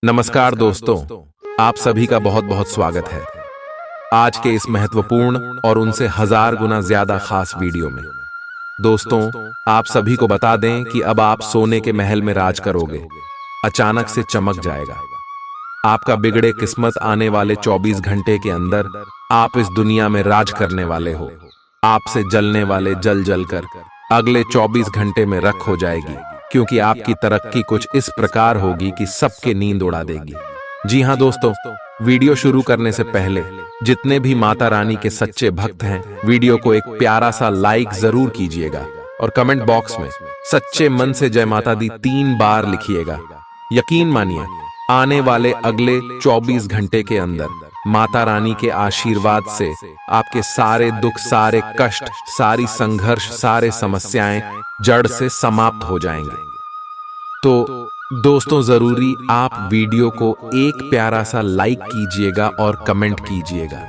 नमस्कार दोस्तों, आप सभी का बहुत बहुत स्वागत है आज के इस महत्वपूर्ण और उनसे हजार गुना ज्यादा खास वीडियो में। दोस्तों, आप सभी को बता दें कि अब आप सोने के महल में राज करोगे। अचानक से चमक जाएगा आपका बिगड़े किस्मत। आने वाले 24 घंटे के अंदर आप इस दुनिया में राज करने वाले हो। आपसे जलने वाले जल जलकर अगले 24 घंटे में रख हो जाएगी, क्योंकि आपकी तरक्की कुछ इस प्रकार होगी कि सबके नींद उड़ा देगी। जी हां दोस्तों, वीडियो शुरू करने से पहले जितने भी माता रानी के सच्चे भक्त हैं, वीडियो को एक प्यारा सा लाइक जरूर कीजिएगा और कमेंट बॉक्स में सच्चे मन से जय माता दी 3 बार लिखिएगा। यकीन मानिए, आने वाले अगले 24 घंटे के अंदर माता रानी के आशीर्वाद से आपके सारे दुख, सारे कष्ट, सारी संघर्ष, सारे समस्याएं जड़ से समाप्त हो जाएंगे। तो दोस्तों, जरूरी आप वीडियो को एक प्यारा सा लाइक कीजिएगा और कमेंट कीजिएगा।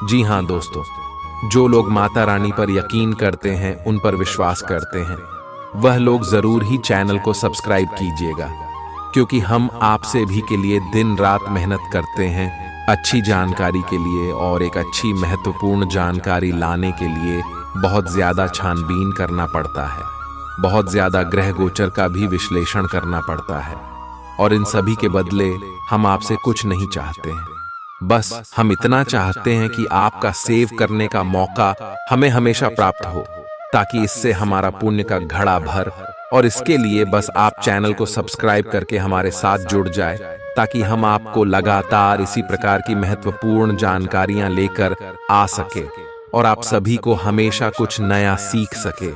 जी हां दोस्तों, जो लोग माता रानी पर यकीन करते हैं, उन पर विश्वास करते हैं, वह लोग जरूर ही चैनल को सब्सक्राइब कीजिएगा, क्योंकि हम आपसे भी के लिए दिन रात मेहनत करते हैं अच्छी जानकारी के लिए। और एक अच्छी महत्वपूर्ण जानकारी लाने के लिए बहुत ज्यादा छानबीन करना पड़ता है, बहुत ज्यादा ग्रह गोचर का भी विश्लेषण करना पड़ता है। और इन सभी के बदले हम आपसे कुछ नहीं चाहते हैं, बस हम इतना चाहते हैं कि आपका सेव करने का मौका हमें हमेशा प्राप्त हो, ताकि इससे हमारा पुण्य का घड़ा भर। और इसके लिए बस आप चैनल को सब्सक्राइब करके हमारे साथ जुड़ जाए, ताकि हम आपको लगातार इसी प्रकार की महत्वपूर्ण जानकारियां लेकर आ सके और आप सभी को हमेशा कुछ नया सीख सके।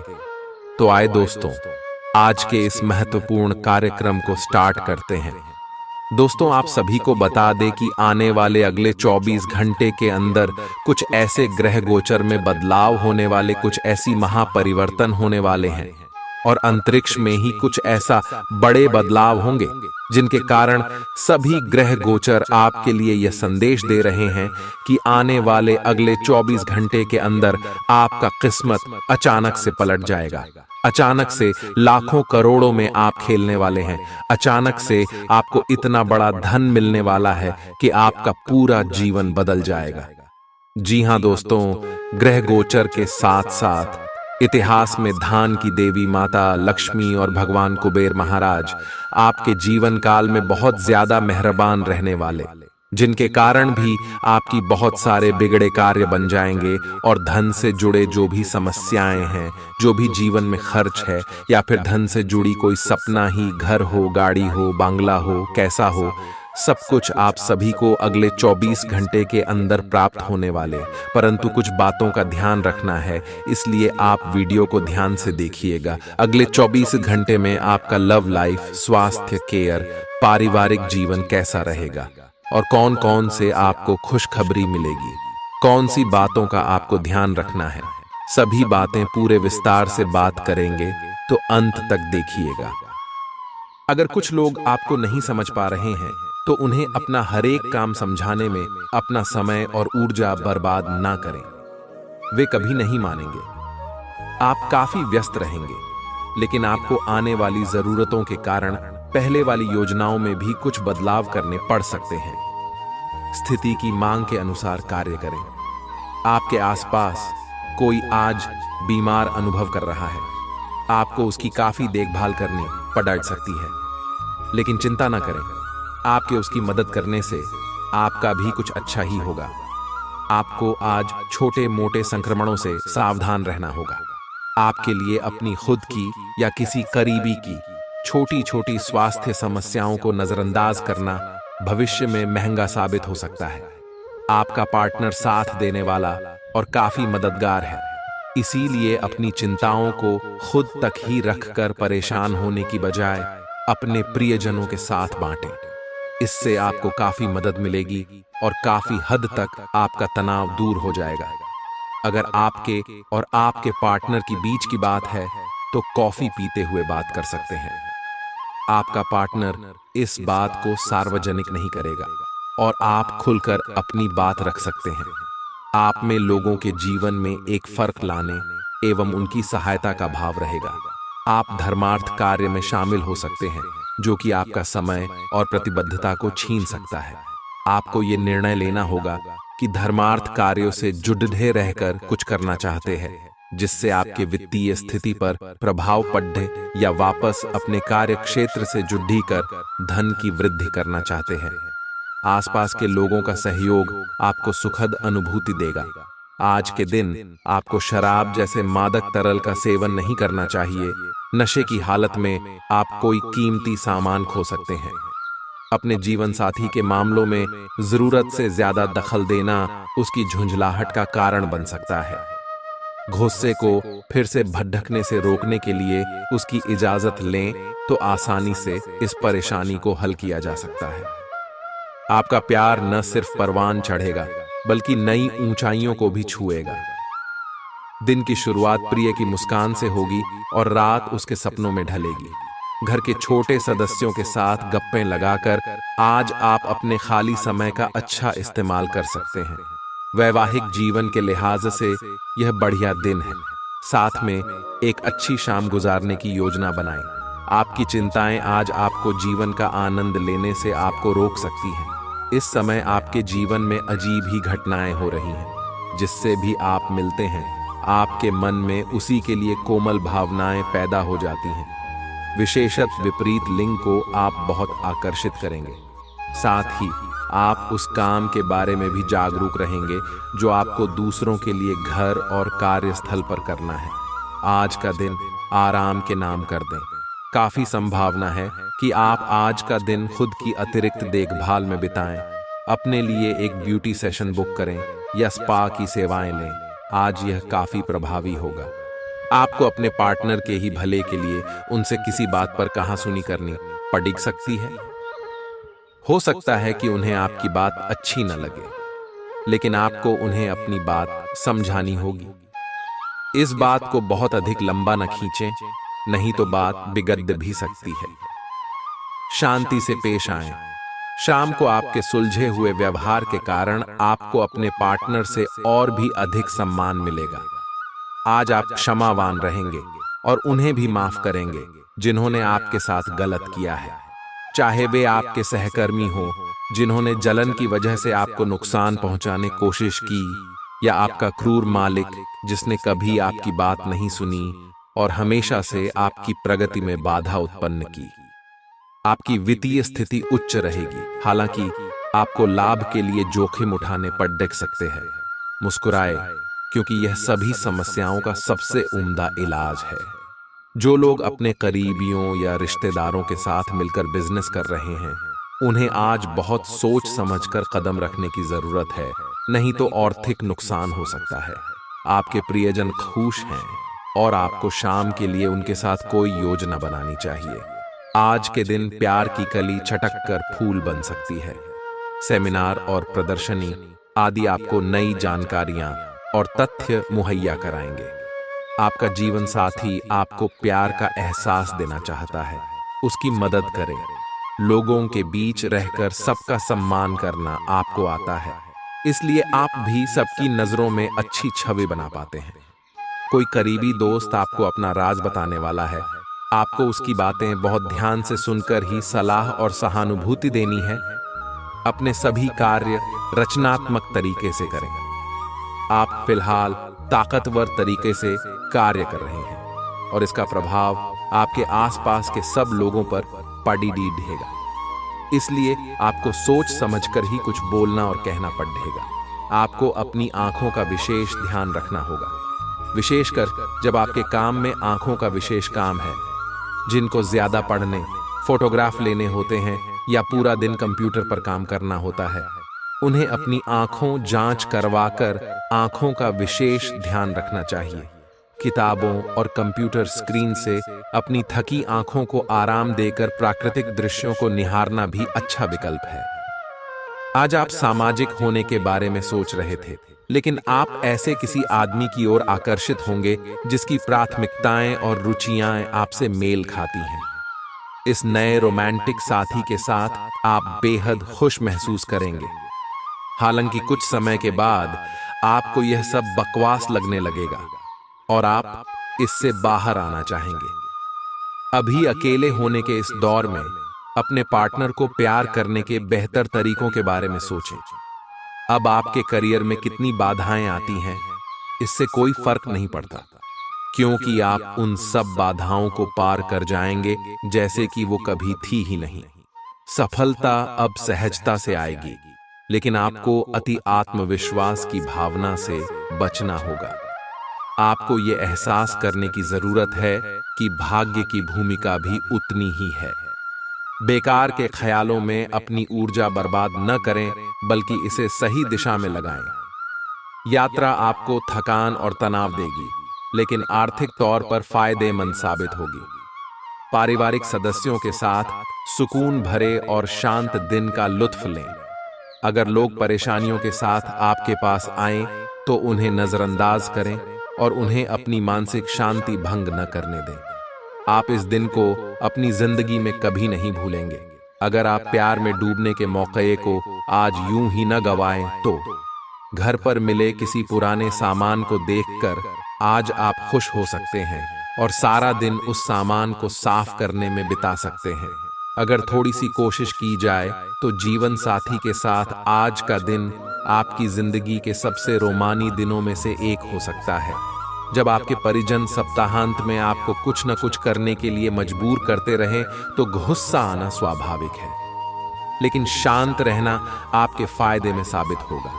तो आए दोस्तों, आज के इस महत्वपूर्ण कार्यक्रम को स्टार्ट करते हैं। दोस्तों, आप सभी को बता दें कि आने वाले अगले 24 घंटे के अंदर कुछ ऐसे ग्रह गोचर में बदलाव होने वाले, कुछ ऐसी महापरिवर्तन होने वाले हैं और अंतरिक्ष में ही कुछ ऐसा बड़े बदलाव होंगे, जिनके कारण सभी ग्रह गोचर आपके लिए यह संदेश दे रहे हैं कि आने वाले अगले 24 घंटे के अंदर आपका किस्मत अचानक से पलट जाएगा। अचानक से लाखों करोड़ों में आप खेलने वाले हैं। अचानक से आपको इतना बड़ा धन मिलने वाला है कि आपका पूरा जीवन बदल जाएगा। जी हां दोस्तों, ग्रह गोचर के साथ साथ इतिहास में धान की देवी माता लक्ष्मी और भगवान कुबेर महाराज आपके जीवन काल में बहुत ज्यादा मेहरबान रहने वाले, जिनके कारण भी आपकी बहुत सारे बिगड़े कार्य बन जाएंगे और धन से जुड़े जो भी समस्याएं हैं, जो भी जीवन में खर्च है, या फिर धन से जुड़ी कोई सपना ही, घर हो, गाड़ी हो, बांग्ला हो, कैसा हो, सब कुछ आप सभी को अगले 24 घंटे के अंदर प्राप्त होने वाले। परंतु कुछ बातों का ध्यान रखना है, इसलिए आप वीडियो को ध्यान से देखिएगा। अगले 24 घंटे में आपका लव लाइफ, स्वास्थ्य, केयर, पारिवारिक जीवन कैसा रहेगा और कौन कौन से आपको खुशखबरी मिलेगी, कौन सी बातों का आपको ध्यान रखना है, सभी बातें पूरे विस्तार से बात करेंगे, तो अंत तक देखिएगा। अगर कुछ लोग आपको नहीं समझ पा रहे हैं, तो उन्हें अपना हर एक काम समझाने में अपना समय और ऊर्जा बर्बाद ना करें, वे कभी नहीं मानेंगे। आप काफी व्यस्त रहेंगे, लेकिन आपको आने वाली जरूरतों के कारण पहले वाली योजनाओं में भी कुछ बदलाव करने पड़ सकते हैं। स्थिति की मांग के अनुसार कार्य करें। आपके आसपास कोई आज बीमार अनुभव कर रहा है, आपको उसकी काफी देखभाल करनी पड़ सकती है, लेकिन चिंता ना करें, आपके उसकी मदद करने से आपका भी कुछ अच्छा ही होगा। आपको आज छोटे मोटे संक्रमणों से सावधान रहना होगा। आपके लिए अपनी खुद की या किसी करीबी की छोटी छोटी स्वास्थ्य समस्याओं को नजरअंदाज करना भविष्य में महंगा साबित हो सकता है। आपका पार्टनर साथ देने वाला और काफी मददगार है, इसीलिए अपनी चिंताओं को खुद तक ही रखकर परेशान होने की बजाय अपने प्रियजनों के साथ बांटें। इससे आपको काफी मदद मिलेगी और काफी हद तक आपका तनाव दूर हो जाएगा। अगर आपके और आपके पार्टनर की बीच की बात है, तो कॉफी पीते हुए बात कर सकते हैं। आपका पार्टनर इस बात को सार्वजनिक नहीं करेगा और आप खुलकर अपनी बात रख सकते हैं। आप में लोगों के जीवन में एक फर्क लाने एवं उनकी सहायता का भाव रहेगा। आप धर्मार्थ कार्य में शामिल हो सकते हैं जो कि आपका समय और प्रतिबद्धता को छीन सकता है। आपको ये निर्णय लेना होगा कि धर्मार्थ कार्यों से जुड़े रहकर कुछ करना चाहते हैं जिससे आपके वित्तीय स्थिति पर प्रभाव पड़े, या वापस अपने कार्य क्षेत्र से जुड़ी कर धन की वृद्धि करना चाहते हैं। आसपास के लोगों का सहयोग आपको सुखद अनुभूति देगा। आज के दिन आपको शराब जैसे मादक तरल का सेवन नहीं करना चाहिए। नशे की हालत में आप कोई कीमती सामान खो सकते हैं। अपने जीवन साथी के मामलों में जरूरत से ज्यादा दखल देना उसकी झुंझलाहट का कारण बन सकता है। गुस्से को फिर से भड़कने से रोकने के लिए उसकी इजाजत लें तो आसानी से इस परेशानी को हल किया जा सकता है। आपका प्यार न सिर्फ परवान चढ़ेगा बल्कि नई ऊंचाइयों को भी छुएगा। दिन की शुरुआत प्रिय की मुस्कान से होगी और रात उसके सपनों में ढलेगी। घर के छोटे सदस्यों के साथ गप्पें लगाकर आज आप अपने खाली समय का अच्छा इस्तेमाल कर सकते हैं। वैवाहिक जीवन के लिहाज से यह बढ़िया दिन है। साथ में एक अच्छी शाम गुजारने की योजना बनाएं। आपकी चिंताएं आज आपको जीवन का आनंद लेने से आपको रोक सकती हैं। इस समय आपके जीवन में अजीब ही घटनाएं हो रही हैं। जिससे भी आप मिलते हैं आपके मन में उसी के लिए कोमल भावनाएं पैदा हो जाती हैं। विशेषत विपरीत लिंग को आप बहुत आकर्षित करेंगे। साथ ही आप उस काम के बारे में भी जागरूक रहेंगे जो आपको दूसरों के लिए घर और कार्यस्थल पर करना है। आज का दिन आराम के नाम कर दें। काफी संभावना है कि आप आज का दिन खुद की अतिरिक्त देखभाल में बिताएं। अपने लिए एक ब्यूटी सेशन बुक करें या स्पा की सेवाएं लें। आज यह काफी प्रभावी होगा। आपको अपने पार्टनर के ही भले के लिए उनसे किसी बात पर कहासुनी करनी पड़ सकती है। हो सकता है कि उन्हें आपकी बात अच्छी न लगे, लेकिन आपको उन्हें अपनी बात समझानी होगी। इस बात को बहुत अधिक लंबा न खींचें, नहीं तो बात बिगड़ भी सकती है। शांति से पेश आएं। शाम को आपके सुलझे हुए व्यवहार के कारण आपको अपने पार्टनर से और भी अधिक सम्मान मिलेगा। आज आप क्षमावान रहेंगे और उन्हें भी माफ करेंगे जिन्होंने आपके साथ गलत किया है। चाहे वे आपके सहकर्मी हो जिन्होंने जलन की वजह से आपको नुकसान पहुंचाने की कोशिश की, या आपका क्रूर मालिक जिसने कभी आपकी बात नहीं सुनी और हमेशा से आपकी प्रगति में बाधा उत्पन्न की। आपकी वित्तीय स्थिति उच्च रहेगी, हालांकि आपको लाभ के लिए जोखिम उठाने पड़ सकते हैं। मुस्कुराए, क्योंकि यह सभी समस्याओं का सबसे उम्दा इलाज है। जो लोग अपने करीबियों या रिश्तेदारों के साथ मिलकर बिजनेस कर रहे हैं उन्हें आज बहुत सोच समझकर कदम रखने की जरूरत है, नहीं तो आर्थिक नुकसान हो सकता है। आपके प्रियजन खुश हैं और आपको शाम के लिए उनके साथ कोई योजना बनानी चाहिए। आज के दिन प्यार की कली छटक कर फूल बन सकती है। सेमिनार और प्रदर्शनी आदि आपको नई जानकारियां और तथ्य मुहैया कराएंगे। आपका जीवन साथी आपको प्यार का एहसास देना चाहता है, उसकी मदद करें। लोगों के बीच रहकर सबका सम्मान करना आपको आता है, इसलिए आप भी सबकी नजरों में अच्छी छवि बना पाते हैं। कोई करीबी दोस्त आपको अपना राज बताने वाला है। आपको उसकी बातें बहुत ध्यान से सुनकर ही सलाह और सहानुभूति देनी है। अपने सभी कार्य रचनात्मक तरीके से करें। आप फिलहाल ताकतवर तरीके से कार्य कर रहे हैं और इसका प्रभाव आपके आसपास के सब लोगों पर पड़ेगा। इसलिए आपको सोच समझकर ही कुछ बोलना और कहना पड़ेगा। आपको अपनी आंखों का विशेष ध्यान रखना होगा, विशेषकर जब आपके काम में आंखों का विशेष काम है। जिनको ज्यादा पढ़ने, फोटोग्राफ लेने होते हैं या पूरा दिन कंप्यूटर पर काम करना होता है, उन्हें अपनी आंखों जांच करवाकर आंखों का विशेष ध्यान रखना चाहिए। किताबों और कंप्यूटर स्क्रीन से अपनी थकी आंखों को आराम देकर प्राकृतिक दृश्यों को निहारना भी अच्छा विकल्प है। आज आप सामाजिक होने के बारे में सोच रहे थे, लेकिन आप ऐसे किसी आदमी की ओर आकर्षित होंगे जिसकी प्राथमिकताएं और रुचियां आपसे मेल खाती हैं। इस नए रोमांटिक साथी के साथ आप बेहद खुश महसूस करेंगे। हालांकि कुछ समय के बाद आपको यह सब बकवास लगने लगेगा और आप इससे बाहर आना चाहेंगे। अभी अकेले होने के इस दौर में अपने पार्टनर को प्यार करने के बेहतर तरीकों के बारे में सोचें। अब आपके करियर में कितनी बाधाएं आती हैं, इससे कोई फर्क नहीं पड़ता, क्योंकि आप उन सब बाधाओं को पार कर जाएंगे जैसे कि वो कभी थी ही नहीं। सफलता अब सहजता से आएगी, लेकिन आपको अति आत्मविश्वास की भावना से बचना होगा। आपको ये एहसास करने की जरूरत है कि भाग्य की भूमिका भी उतनी ही है। बेकार के ख्यालों में अपनी ऊर्जा बर्बाद न करें, बल्कि इसे सही दिशा में लगाएं। यात्रा आपको थकान और तनाव देगी, लेकिन आर्थिक तौर पर फायदेमंद साबित होगी। पारिवारिक सदस्यों के साथ सुकून भरे और शांत दिन का लुत्फ लें। अगर लोग परेशानियों के साथ आपके पास आएं, तो उन्हें नजरअंदाज करें और उन्हें अपनी मानसिक शांति भंग न करने दें। आप इस दिन को अपनी जिंदगी में कभी नहीं भूलेंगे। अगर आप प्यार में डूबने के मौके को आज यूं ही न गवाएं, तो घर पर मिले किसी पुराने सामान को देखकर आज आप खुश हो सकते हैं और सारा दिन उस सामान को साफ करने में बिता सकते हैं। अगर थोड़ी सी कोशिश की जाए तो जीवन साथी के साथ आज का दिन आपकी जिंदगी के सबसे रोमानी दिनों में से एक हो सकता है। जब आपके परिजन सप्ताहांत में आपको कुछ न कुछ करने के लिए मजबूर करते रहें, तो गुस्सा आना स्वाभाविक है, लेकिन शांत रहना आपके फायदे में साबित होगा।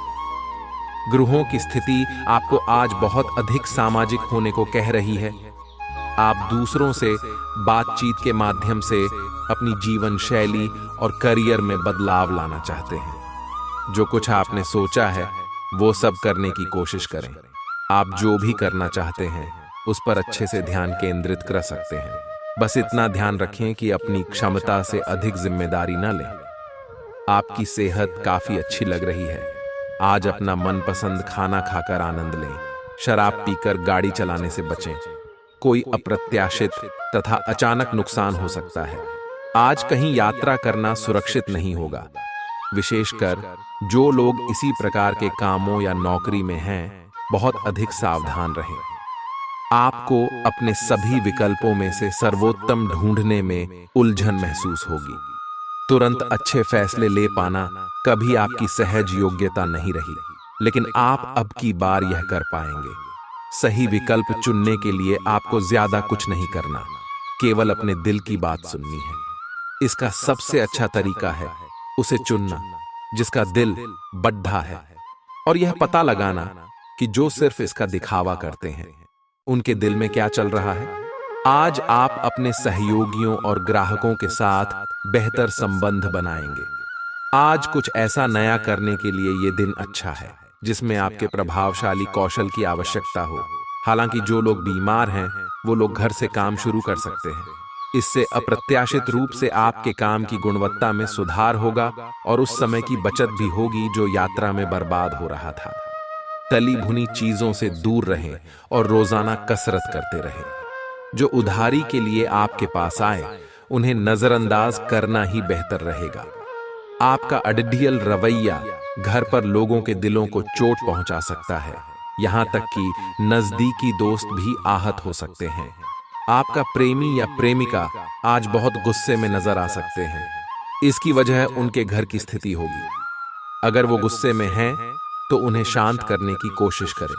ग्रहों की स्थिति आपको आज बहुत अधिक सामाजिक होने को कह रही है। आप दूसरों से बातचीत के माध्यम से अपनी जीवन शैली और करियर में बदलाव लाना चाहते हैं। जो कुछ आपने सोचा है वो सब करने की कोशिश करें। आप जो भी करना चाहते हैं उस पर अच्छे से ध्यान केंद्रित कर सकते हैं। बस इतना ध्यान रखें कि अपनी क्षमता से अधिक जिम्मेदारी न लें। आपकी सेहत काफी अच्छी लग रही है। आज अपना मनपसंद खाना खाकर आनंद लें। शराब पीकर गाड़ी चलाने से बचें। कोई अप्रत्याशित तथा अचानक नुकसान हो सकता है। आज कहीं यात्रा करना सुरक्षित नहीं होगा। विशेषकर जो लोग इसी प्रकार के कामों या नौकरी में हैं, बहुत अधिक सावधान रहें। आपको अपने सभी विकल्पों में से सर्वोत्तम ढूंढने में उलझन महसूस होगी। तुरंत अच्छे फैसले ले पाना कभी आपकी सहज योग्यता नहीं रही, लेकिन आप अब की बार यह कर पाएंगे। सही विकल्प चुनने के लिए आपको ज्यादा कुछ नहीं करना, केवल अपने दिल की बात सुननी है। इसका सबसे अच्छा तरीका है उसे चुनना जिसका दिल बड्ढा है, और यह पता लगाना कि जो सिर्फ इसका दिखावा करते हैं उनके दिल में क्या चल रहा है। आज आप अपने सहयोगियों और ग्राहकों के साथ बेहतर संबंध बनाएंगे। आज कुछ ऐसा नया करने के लिए यह दिन अच्छा है जिसमें आपके प्रभावशाली कौशल की आवश्यकता हो। हालांकि जो लोग बीमार हैं वो लोग घर से काम शुरू कर सकते हैं। इससे अप्रत्याशित रूप से आपके काम की गुणवत्ता में सुधार होगा और उस समय की बचत भी होगी जो यात्रा में बर्बाद हो रहा था। तली भुनी चीजों से दूर रहें और रोजाना कसरत करते रहें। जो उधारी के लिए आपके पास आए उन्हें नजरअंदाज करना ही बेहतर रहेगा। आपका अडडियल रवैया घर पर लोगों के दिलों को चोट पहुंचा सकता है, यहां तक कि नजदीकी दोस्त भी आहत हो सकते हैं। आपका प्रेमी या प्रेमिका आज बहुत गुस्से में नजर आ सकते हैं। इसकी वजह उनके घर की स्थिति होगी। अगर वो गुस्से में हैं तो उन्हें शांत करने की कोशिश करें।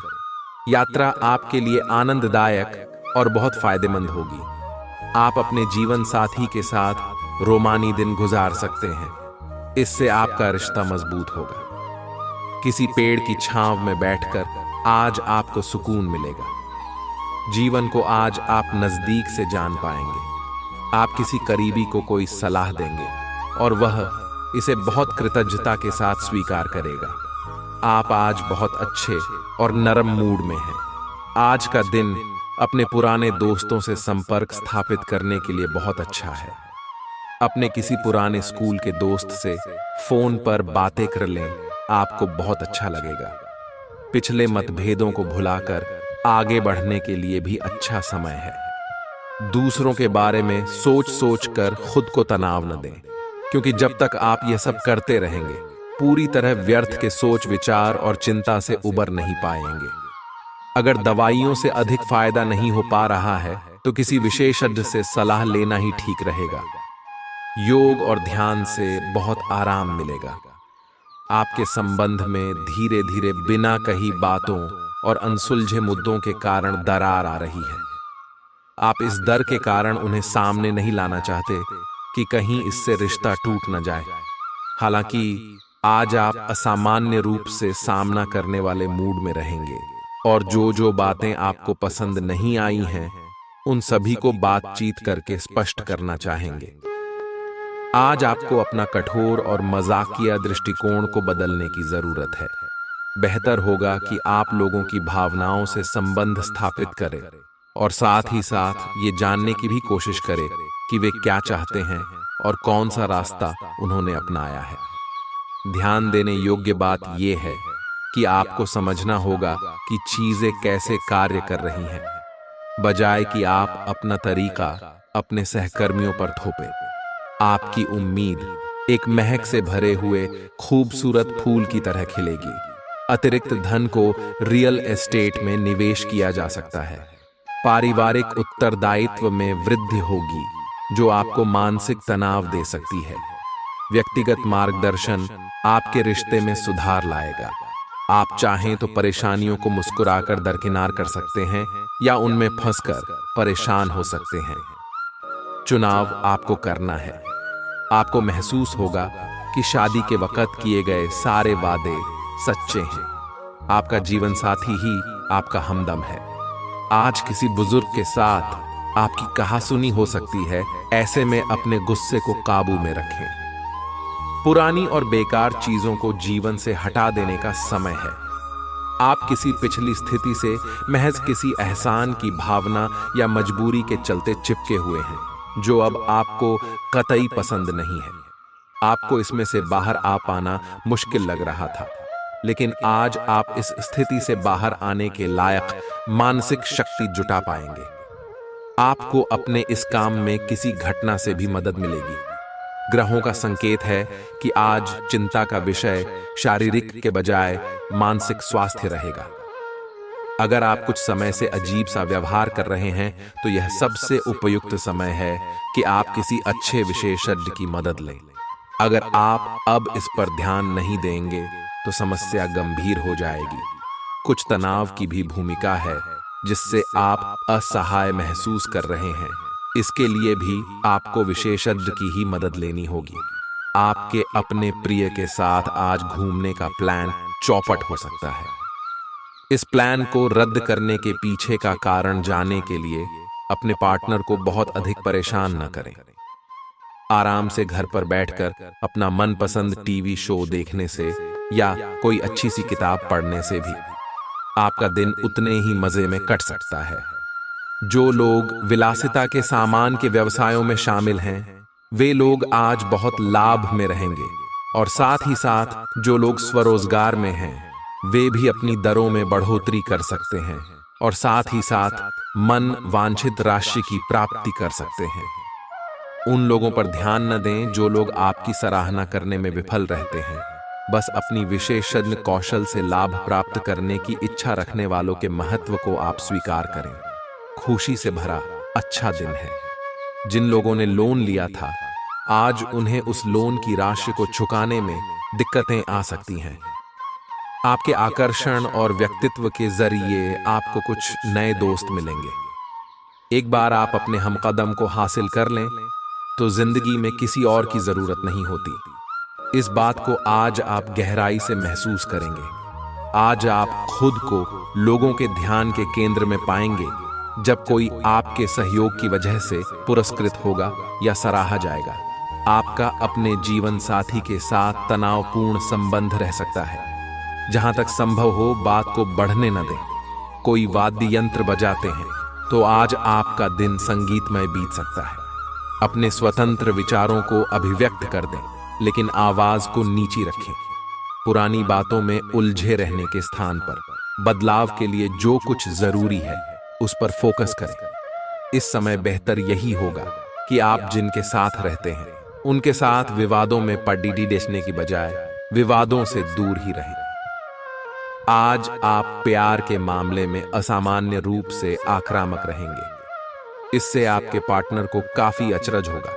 यात्रा आपके लिए आनंददायक और बहुत फायदेमंद होगी। आप अपने जीवन साथी के साथ रोमानी दिन गुजार सकते हैं। इससे आपका रिश्ता मजबूत होगा। किसी पेड़ की छांव में बैठकर आज आपको सुकून मिलेगा। जीवन को आज आप नजदीक से जान पाएंगे। आप किसी करीबी को कोई सलाह देंगे और वह इसे बहुत कृतज्ञता के साथ स्वीकार करेगा। आप आज बहुत अच्छे और नरम मूड में हैं। आज का दिन अपने पुराने दोस्तों से संपर्क स्थापित करने के लिए बहुत अच्छा है। अपने किसी पुराने स्कूल के दोस्त से फोन पर बातें कर लें, आपको बहुत अच्छा लगेगा। पिछले मतभेदों को भुलाकर आगे बढ़ने के लिए भी अच्छा समय है। दूसरों के बारे में सोच सोच कर खुद को तनाव न दें, क्योंकि जब तक आप यह सब करते रहेंगे पूरी तरह व्यर्थ के सोच विचार और चिंता से उबर नहीं पाएंगे। अगर दवाइयों से अधिक फायदा नहीं हो पा रहा है तो किसी विशेषज्ञ से सलाह लेना ही ठीक रहेगा। योग और ध्यान से बहुत आराम मिलेगा। आपके संबंध में धीरे धीरे बिना कही बातों और अनसुलझे मुद्दों के कारण दरार आ रही है। आप इस डर के कारण उन्हें सामने नहीं लाना चाहते कि कहीं इससे रिश्ता टूट न जाए। हालांकि आज आप असामान्य रूप से सामना करने वाले मूड में रहेंगे और जो बातें आपको पसंद नहीं आई हैं, उन सभी को बातचीत करके स्पष्ट करना चाहेंगे। आज आपको अपना कठोर और मजाकिया दृष्टिकोण को बदलने की जरूरत है। बेहतर होगा कि आप लोगों की भावनाओं से संबंध स्थापित करें और साथ ही साथ ये जानने की भी कोशिश करें कि वे क्या चाहते हैं और कौन सा रास्ता उन्होंने अपनाया है। ध्यान देने योग्य बात यह है कि आपको समझना होगा कि चीजें कैसे कार्य कर रही हैं, बजाय कि आप अपना तरीका अपने सहकर्मियों पर थोपें। आपकी उम्मीद एक महक से भरे हुए खूबसूरत फूल की तरह खिलेगी। अतिरिक्त धन को रियल एस्टेट में निवेश किया जा सकता है। पारिवारिक उत्तरदायित्व में वृद्धि होगी जो आपको मानसिक तनाव दे सकती है। व्यक्तिगत मार्गदर्शन आपके रिश्ते में सुधार लाएगा। आप चाहें तो परेशानियों को मुस्कुराकर दरकिनार कर सकते हैं या उनमें फंसकर परेशान हो सकते हैं। चुनाव आपको करना है। आपको महसूस होगा कि शादी के वक्त किए गए सारे वादे सच्चे हैं। आपका जीवन साथी ही आपका हमदम है। आज किसी बुजुर्ग के साथ आपकी कहासुनी हो सकती है। ऐसे में अपने गुस्से को काबू में रखें। पुरानी और बेकार चीजों को जीवन से हटा देने का समय है। आप किसी पिछली स्थिति से महज किसी एहसान की भावना या मजबूरी के चलते चिपके हुए हैं, जो अब आपको कतई पसंद नहीं है। आपको इसमें से बाहर आ पाना मुश्किल लग रहा था, लेकिन आज आप इस स्थिति से बाहर आने के लायक मानसिक शक्ति जुटा पाएंगे। आपको अपने इस काम में किसी घटना से भी मदद मिलेगी। ग्रहों का संकेत है कि आज चिंता का विषय शारीरिक के बजाय मानसिक स्वास्थ्य रहेगा। अगर आप कुछ समय से अजीब सा व्यवहार कर रहे हैं तो यह सबसे उपयुक्त समय है कि आप किसी अच्छे विशेषज्ञ की मदद लें। अगर आप अब इस पर ध्यान नहीं देंगे तो समस्या गंभीर हो जाएगी। कुछ तनाव की भी भूमिका है जिससे आप असहाय महसूस कर रहे हैं। इसके लिए भी आपको विशेषज्ञ की ही मदद लेनी होगी। आपके अपने प्रिय के साथ आज घूमने का प्लान चौपट हो सकता है। इस प्लान को रद्द करने के पीछे का कारण जानने के लिए अपने पार्टनर को बहुत अधिक परेशान न करें। आराम से घर पर बैठकर अपना मनपसंद टीवी शो देखने से या कोई अच्छी सी किताब पढ़ने से भी आपका दिन उतने ही मजे में कट सकता है। जो लोग विलासिता के सामान के व्यवसायों में शामिल हैं, वे लोग आज बहुत लाभ में रहेंगे और साथ ही साथ जो लोग स्वरोजगार में हैं, वे भी अपनी दरों में बढ़ोतरी कर सकते हैं और साथ ही साथ मन वांछित राशि की प्राप्ति कर सकते हैं। उन लोगों पर ध्यान न दें जो लोग आपकी सराहना करने में विफल रहते हैं। बस अपनी विशेषज्ञ कौशल से लाभ प्राप्त करने की इच्छा रखने वालों के महत्व को आप स्वीकार करें। खुशी से भरा अच्छा दिन है। जिन लोगों ने लोन लिया था, आज उन्हें उस लोन की राशि को चुकाने में दिक्कतें आ सकती हैं। आपके आकर्षण और व्यक्तित्व के जरिए आपको कुछ नए दोस्त मिलेंगे। एक बार आप अपने हमकदम को हासिल कर लें तो जिंदगी में किसी और की जरूरत नहीं होती। इस बात को आज आप गहराई से महसूस करेंगे। आज आप खुद को लोगों के ध्यान के केंद्र में पाएंगे जब कोई आपके सहयोग की वजह से पुरस्कृत होगा या सराहा जाएगा। आपका अपने जीवन साथी के साथ तनावपूर्ण संबंध रह सकता है। जहां तक संभव हो बात को बढ़ने न दें। कोई वाद्य यंत्र बजाते हैं तो आज आपका दिन संगीतमय बीत सकता है। अपने स्वतंत्र विचारों को अभिव्यक्त कर दें, लेकिन आवाज को नीची रखें। पुरानी बातों में उलझे रहने के स्थान पर बदलाव के लिए जो कुछ जरूरी है उस पर फोकस करें। इस समय बेहतर यही होगा कि आप जिनके साथ रहते हैं उनके साथ विवादों में पड़ीडी देने की बजाय विवादों से दूर ही रहें। आज आप प्यार के मामले में असामान्य रूप से आक्रामक रहेंगे। इससे आपके पार्टनर को काफी अचरज होगा।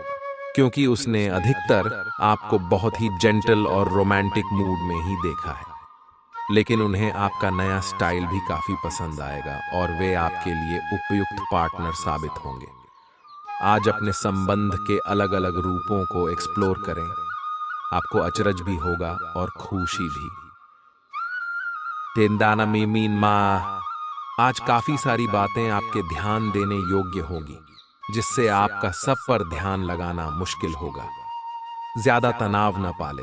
क्योंकि उसने अधिकतर आपको बहुत ही जेंटल और रोमांटिक मूड में ही देखा है। लेकिन उन्हें आपका नया स्टाइल भी काफी पसंद आएगा और वे आपके लिए उपयुक्त पार्टनर साबित होंगे। आज अपने संबंध के अलग अलग रूपों को एक्सप्लोर करें। आपको अचरज भी होगा और खुशी भी। तेंदाना मीमीन माँ, आज काफी सारी बातें आपके ध्यान देने योग्य होगी, जिससे आपका सब पर ध्यान लगाना मुश्किल होगा। ज्यादा तनाव न पाले,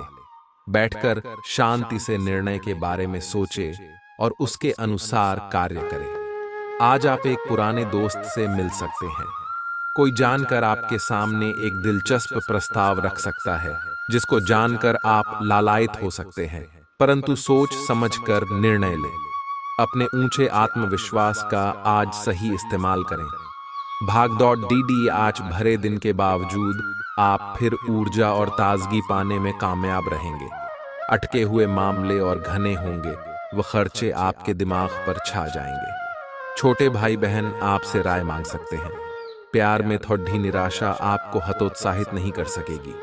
बैठकर शांति से निर्णय के बारे में सोचे और उसके अनुसार कार्य करें। आज आप एक पुराने दोस्त से मिल सकते हैं। कोई जानकर आपके सामने एक दिलचस्प प्रस्ताव रख सकता है, जिसको जानकर आप लालायित हो सकते हैं, परंतु सोच समझकर निर्णय लें। अपने ऊंचे आत्मविश्वास का आज सही इस्तेमाल करें। भागदौड़ डीडी आज भरे दिन के बावजूद आप फिर ऊर्जा और ताजगी पाने में कामयाब रहेंगे। अटके हुए मामले और घने होंगे, वह खर्चे आपके दिमाग पर छा जाएंगे। छोटे भाई बहन आपसे राय मांग सकते हैं। प्यार में थोड़ी निराशा आपको हतोत्साहित नहीं कर सकेगी।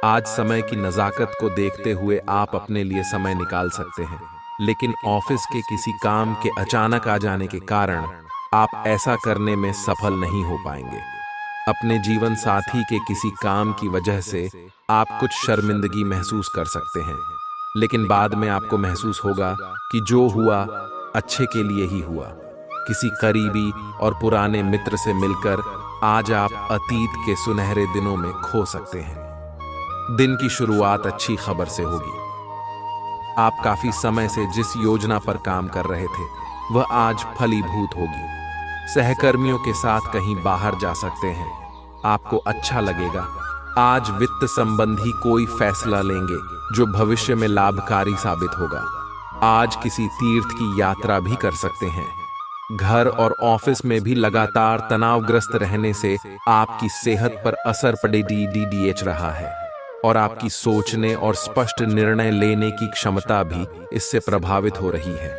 आज समय की नजाकत को देखते हुए आप अपने लिए समय निकाल सकते हैं, लेकिन ऑफिस के किसी काम के अचानक आ जाने के कारण आप ऐसा करने में सफल नहीं हो पाएंगे। अपने जीवन साथी के किसी काम की वजह से आप कुछ शर्मिंदगी महसूस कर सकते हैं, लेकिन बाद में आपको महसूस होगा कि जो हुआ अच्छे के लिए ही हुआ। किसी करीबी और पुराने मित्र से मिलकर आज आप अतीत के सुनहरे दिनों में खो सकते हैं। दिन की शुरुआत अच्छी खबर से होगी। आप काफी समय से जिस योजना पर काम कर रहे थे, वह आज फलीभूत होगी। सहकर्मियों के साथ कहीं बाहर जा सकते हैं, आपको अच्छा लगेगा। आज वित्त संबंधी कोई फैसला लेंगे जो भविष्य में लाभकारी साबित होगा। आज किसी तीर्थ की यात्रा भी कर सकते हैं। घर और ऑफिस में भी लगातार तनावग्रस्त रहने से आपकी सेहत पर असर पड़ेगी रहा है, और आपकी सोचने और स्पष्ट निर्णय लेने की क्षमता भी इससे प्रभावित हो रही है।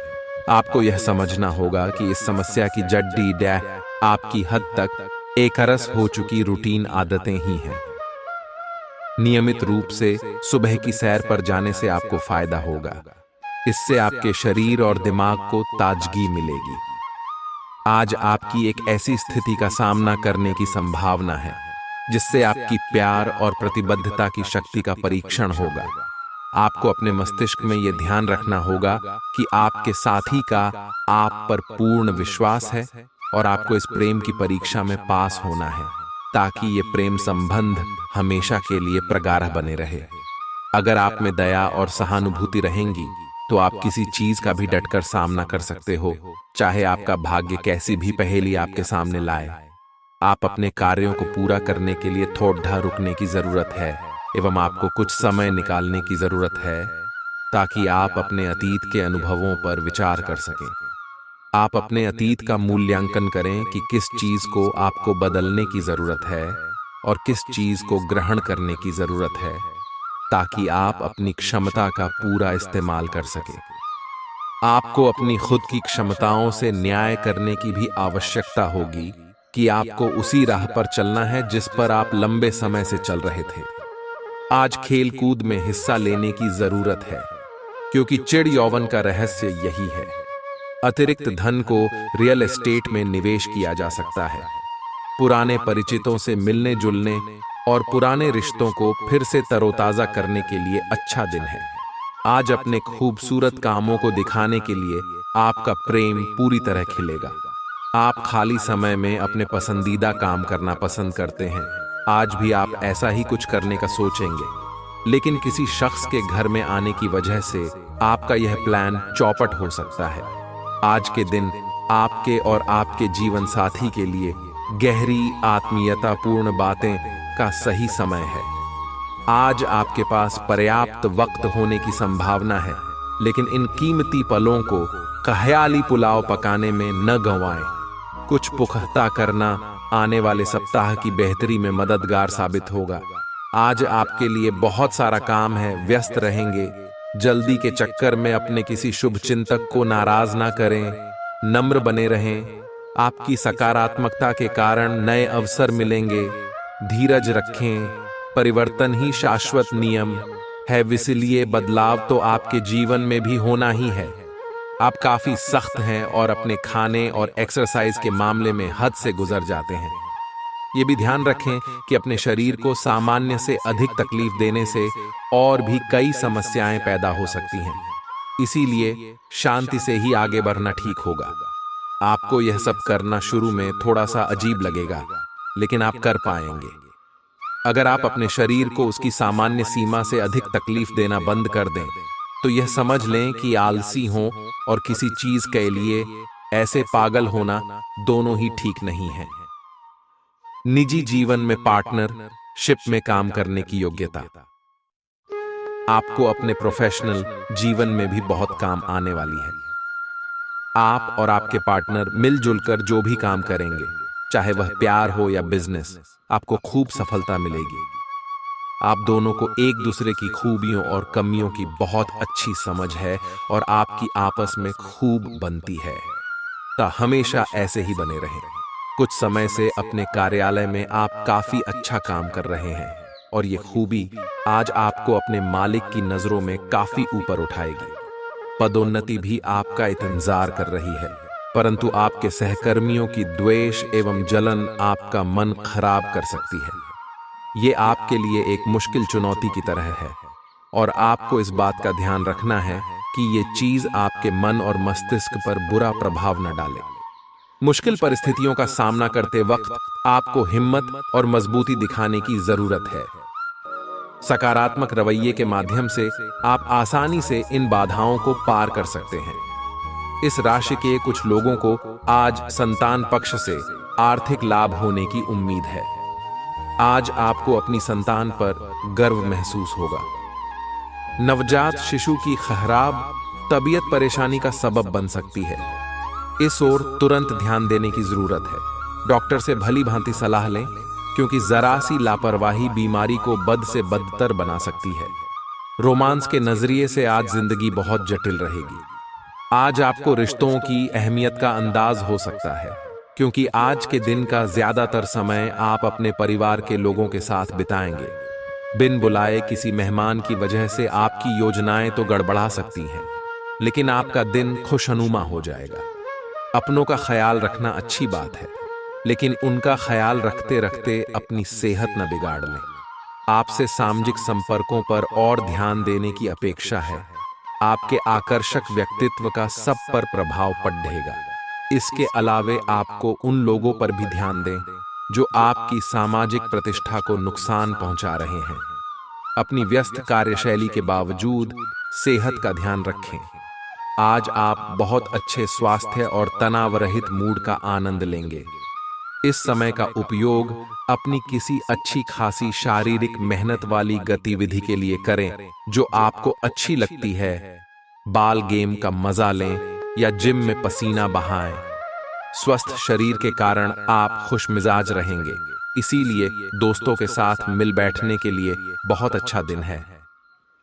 आपको यह समझना होगा कि इस समस्या की जड़ आपकी हद तक एकरस हो चुकी रूटीन आदतें ही हैं। नियमित रूप से सुबह की सैर पर जाने से आपको फायदा होगा। इससे आपके शरीर और दिमाग को ताजगी मिलेगी। आज आपकी एक ऐसी स्थिति का सामना करने की संभावना है जिससे आपकी प्यार और प्रतिबद्धता की शक्ति का परीक्षण होगा। आपको अपने मस्तिष्क में यह ध्यान रखना होगा कि आपके साथी का आप पर पूर्ण विश्वास है और आपको इस प्रेम की परीक्षा में पास होना है, ताकि ये प्रेम संबंध हमेशा के लिए प्रगाढ़ बने रहे। अगर आप में दया और सहानुभूति रहेंगी तो आप किसी चीज का भी डटकर सामना कर सकते हो, चाहे आपका भाग्य कैसी भी पहेली आपके सामने लाए। आप अपने कार्यों को पूरा करने के लिए थोड़ा रुकने की जरूरत है एवं आपको कुछ समय निकालने की जरूरत है, ताकि आप अपने अतीत के अनुभवों पर विचार कर सकें। आप अपने अतीत का मूल्यांकन करें कि किस चीज को आपको बदलने की जरूरत है और किस चीज को ग्रहण करने की जरूरत है, ताकि आप अपनी क्षमता का पूरा इस्तेमाल कर सकें। आपको अपनी खुद की क्षमताओं से न्याय करने की भी आवश्यकता होगी कि आपको उसी राह पर चलना है जिस पर आप लंबे समय से चल रहे थे। आज खेल कूद में हिस्सा लेने की जरूरत है, क्योंकि चिड़ यौवन का रहस्य यही है। अतिरिक्त धन को रियल एस्टेट में निवेश किया जा सकता है। पुराने परिचितों से मिलने जुलने और पुराने रिश्तों को फिर से तरोताजा करने के लिए अच्छा दिन है। आज अपने खूबसूरत कामों को दिखाने के लिए आपका प्रेम पूरी तरह खिलेगा। आप खाली समय में अपने पसंदीदा काम करना पसंद करते हैं। आज भी आप ऐसा ही कुछ करने का सोचेंगे, लेकिन किसी शख्स के घर में आने की वजह से आपका यह प्लान चौपट हो सकता है। आज के दिन आपके और आपके जीवन साथी के लिए गहरी आत्मीयतापूर्ण बातें का सही समय है। आज आपके पास पर्याप्त वक्त होने की संभावना है, लेकिन इन कीमती पलों को ख्याली पुलाव पकाने में न गंवाएं। कुछ पुख्ता करना आने वाले सप्ताह की बेहतरी में मददगार साबित होगा। आज आपके लिए बहुत सारा काम है, व्यस्त रहेंगे। जल्दी के चक्कर में अपने किसी शुभ चिंतक को नाराज ना करें, नम्र बने रहें। आपकी सकारात्मकता के कारण नए अवसर मिलेंगे। धीरज रखें, परिवर्तन ही शाश्वत नियम है, इसलिए बदलाव तो आपके जीवन में भी होना ही है। आप काफी सख्त हैं और अपने खाने और एक्सरसाइज के मामले में हद से गुजर जाते हैं। ये भी ध्यान रखें कि अपने शरीर को सामान्य से अधिक तकलीफ देने से और भी कई समस्याएं पैदा हो सकती हैं। इसीलिए शांति से ही आगे बढ़ना ठीक होगा। आपको यह सब करना शुरू में थोड़ा सा अजीब लगेगा, लेकिन आप कर पाएंगे। अगर आप अपने शरीर को उसकी सामान्य सीमा से अधिक तकलीफ देना बंद कर दें, तो यह समझ लें कि आलसी हों और किसी चीज के लिए ऐसे पागल होना दोनों ही ठीक नहीं है। निजी जीवन में पार्टनरशिप में काम करने की योग्यता आपको अपने प्रोफेशनल जीवन में भी बहुत काम आने वाली है। आप और आपके पार्टनर मिलजुल कर जो भी काम करेंगे, चाहे वह प्यार हो या बिजनेस, आपको खूब सफलता मिलेगी। आप दोनों को एक दूसरे की खूबियों और कमियों की बहुत अच्छी समझ है और आपकी आपस में खूब बनती है। तो हमेशा ऐसे ही बने रहें। कुछ समय से अपने कार्यालय में आप काफी अच्छा काम कर रहे हैं और ये खूबी आज आपको अपने मालिक की नजरों में काफी ऊपर उठाएगी। पदोन्नति भी आपका इंतजार कर रही है, परंतु आपके सहकर्मियों की द्वेष एवं जलन आपका मन खराब कर सकती है। ये आपके लिए एक मुश्किल चुनौती की तरह है और आपको इस बात का ध्यान रखना है कि ये चीज आपके मन और मस्तिष्क पर बुरा प्रभाव न डाले। मुश्किल परिस्थितियों का सामना करते वक्त आपको हिम्मत और मजबूती दिखाने की जरूरत है। सकारात्मक रवैये के माध्यम से आप आसानी से इन बाधाओं को पार कर सकते हैं। इस राशि के कुछ लोगों को आज संतान पक्ष से आर्थिक लाभ होने की उम्मीद है। आज आपको अपनी संतान पर गर्व महसूस होगा। नवजात शिशु की खराब तबीयत परेशानी का सबब बन सकती है। इस ओर तुरंत ध्यान देने की जरूरत है। डॉक्टर से भली भांति सलाह लें, क्योंकि जरा सी लापरवाही बीमारी को बद से बदतर बना सकती है। रोमांस के नजरिए से आज जिंदगी बहुत जटिल रहेगी। आज आपको रिश्तों की अहमियत का अंदाज हो सकता है, क्योंकि आज के दिन का ज्यादातर समय आप अपने परिवार के लोगों के साथ बिताएंगे। बिन बुलाए किसी मेहमान की वजह से आपकी योजनाएं तो गड़बड़ा सकती हैं, लेकिन आपका दिन खुशनुमा हो जाएगा। अपनों का ख्याल रखना अच्छी बात है, लेकिन उनका ख्याल रखते रखते अपनी सेहत न बिगाड़ लें। आपसे सामाजिक संपर्कों पर और ध्यान देने की अपेक्षा है। आपके आकर्षक व्यक्तित्व का सब पर प्रभाव पड़ेगा। इसके अलावे आपको उन लोगों पर भी ध्यान दें जो आपकी सामाजिक प्रतिष्ठा को नुकसान पहुंचा रहे हैं। अपनी व्यस्त कार्यशैली के बावजूद सेहत का ध्यान रखें। आज आप बहुत अच्छे स्वास्थ्य और तनाव रहित मूड का आनंद लेंगे। इस समय का उपयोग अपनी किसी अच्छी खासी शारीरिक मेहनत वाली गतिविधि के लिए करें जो आपको अच्छी लगती है। बाल गेम का मजा लें या जिम में पसीना बहाएं। स्वस्थ शरीर के कारण आप खुश मिजाज रहेंगे, इसीलिए दोस्तों के साथ मिल बैठने के लिए बहुत अच्छा दिन है।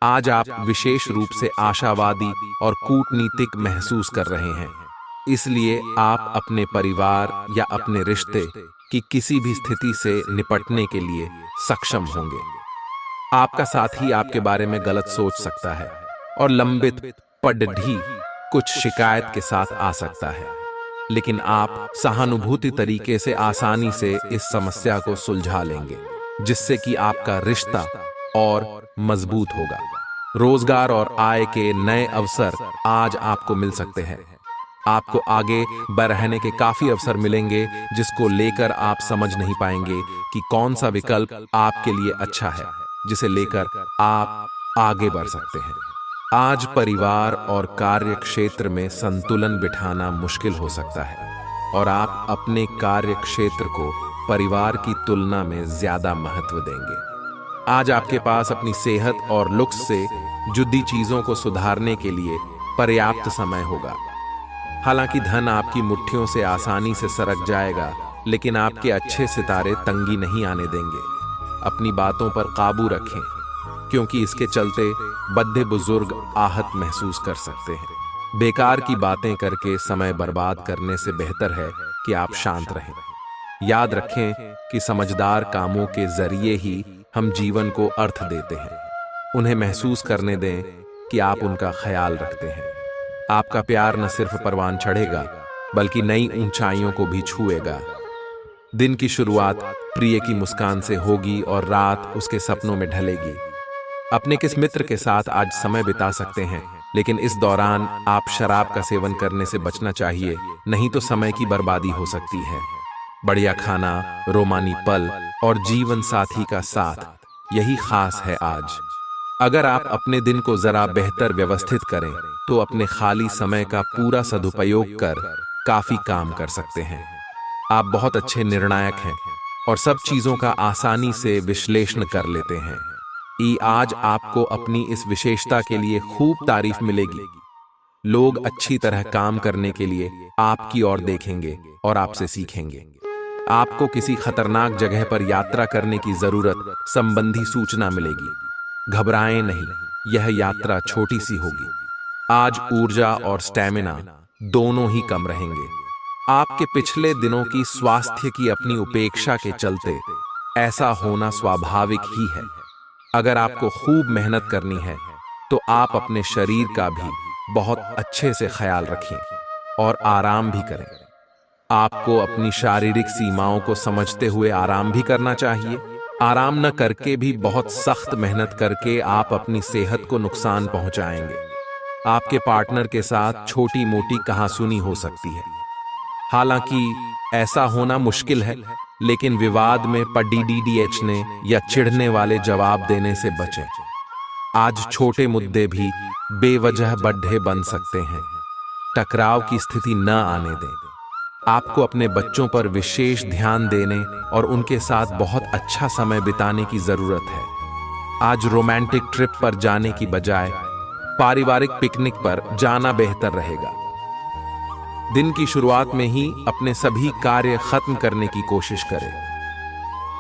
आज आप विशेष रूप से आशावादी और कूटनीतिक महसूस कर रहे हैं, इसलिए आप अपने परिवार या अपने रिश्ते की किसी भी स्थिति से निपटने के लिए सक्षम होंगे। आपका साथी आपके बारे में गलत सोच सकता है और लंबित पढ़ी कुछ शिकायत के साथ आ सकता है, लेकिन आप सहानुभूति तरीके से आसानी से इस समस्या को सुलझा लेंगे, जिससे कि आपका रिश्ता और मजबूत होगा। रोजगार और आय के नए अवसर आज आपको मिल सकते हैं। आपको आगे बढ़ने के काफी अवसर मिलेंगे, जिसको लेकर आप समझ नहीं पाएंगे कि कौन सा विकल्प आपके लिए अच्छा है, जिसे लेकर आप आगे बढ़ सकते हैं। आज परिवार और कार्य क्षेत्र में संतुलन बिठाना मुश्किल हो सकता है और आप अपने कार्य क्षेत्र को परिवार की तुलना में ज्यादा महत्व देंगे। आज आपके पास अपनी सेहत और लुक्स से जुड़ी चीजों को सुधारने के लिए पर्याप्त समय होगा। हालांकि धन आपकी मुट्ठियों से आसानी से सरक जाएगा, लेकिन आपके अच्छे सितारे तंगी नहीं आने देंगे। अपनी बातों पर काबू रखें, क्योंकि इसके चलते बद्दे बुजुर्ग आहत महसूस कर सकते हैं। बेकार की बातें करके समय बर्बाद करने से बेहतर है कि आप शांत रहें। याद रखें कि समझदार कामों के जरिए ही हम जीवन को अर्थ देते हैं। उन्हें महसूस करने दें कि आप उनका ख्याल रखते हैं। आपका प्यार न सिर्फ परवान चढ़ेगा बल्कि नई ऊंचाइयों को भी छुएगा। दिन की शुरुआत प्रिय की मुस्कान से होगी और रात उसके सपनों में ढलेगी। अपने किस मित्र के साथ आज समय बिता सकते हैं, लेकिन इस दौरान आप शराब का सेवन करने से बचना चाहिए, नहीं तो समय की बर्बादी हो सकती है। बढ़िया खाना, रोमानी पल और जीवन साथी का साथ, यही खास है आज। अगर आप अपने दिन को जरा बेहतर व्यवस्थित करें तो अपने खाली समय का पूरा सदुपयोग कर काफी काम कर सकते हैं। आप बहुत अच्छे निर्णायक हैं और सब चीजों का आसानी से विश्लेषण कर लेते हैं। आज आपको अपनी इस विशेषता के लिए खूब तारीफ मिलेगी। लोग अच्छी तरह काम करने के लिए आपकी ओर देखेंगे और आपसे सीखेंगे। आपको किसी खतरनाक जगह पर यात्रा करने की जरूरत संबंधी सूचना मिलेगी। घबराएं नहीं, यह यात्रा छोटी सी होगी। आज ऊर्जा और स्टैमिना दोनों ही कम रहेंगे। आपके पिछले दिनों की स्वास्थ्य की अपनी उपेक्षा के चलते ऐसा होना स्वाभाविक ही है। अगर आपको खूब मेहनत करनी है तो आप अपने शरीर का भी बहुत अच्छे से ख्याल रखें और आराम भी करें। आपको अपनी शारीरिक सीमाओं को समझते हुए आराम भी करना चाहिए। आराम न करके भी बहुत सख्त मेहनत करके आप अपनी सेहत को नुकसान पहुंचाएंगे। आपके पार्टनर के साथ छोटी मोटी कहासुनी हो सकती है। हालांकि ऐसा होना मुश्किल है, लेकिन विवाद में पड़ने या चिढ़ने वाले जवाब देने से बचें। आज छोटे मुद्दे भी बेवजह बड्ढे बन सकते हैं। टकराव की स्थिति न आने दें। आपको अपने बच्चों पर विशेष ध्यान देने और उनके साथ बहुत अच्छा समय बिताने की जरूरत है। आज रोमांटिक ट्रिप पर जाने की बजाय पारिवारिक पिकनिक पर जाना बेहतर रहेगा। दिन की शुरुआत में ही अपने सभी कार्य खत्म करने की कोशिश करें।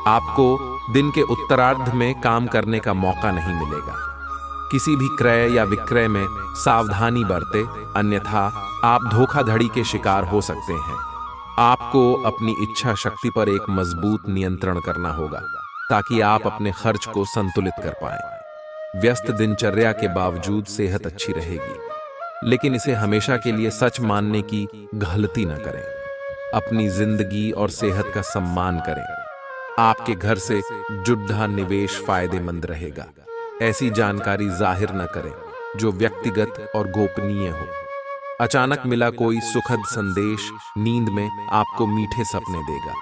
आपको दिन के उत्तरार्ध में काम करने का मौका नहीं मिलेगा। किसी भी क्रय या विक्रय में सावधानी बरतें, अन्यथा आप धोखाधड़ी के शिकार हो सकते हैं। आपको अपनी इच्छा शक्ति पर एक मजबूत नियंत्रण करना होगा ताकि आप अपने खर्च को संतुलित कर पाएं। व्यस्त दिनचर्या के बावजूद सेहत अच्छी रहेगी, लेकिन इसे हमेशा के लिए सच मानने की गलती न करें। अपनी जिंदगी और सेहत का सम्मान करें। आपके घर से जुड़ा निवेश फायदेमंद रहेगा। ऐसी जानकारी जाहिर न करें जो व्यक्तिगत और गोपनीय हो। अचानक मिला कोई सुखद संदेश नींद में आपको मीठे सपने देगा।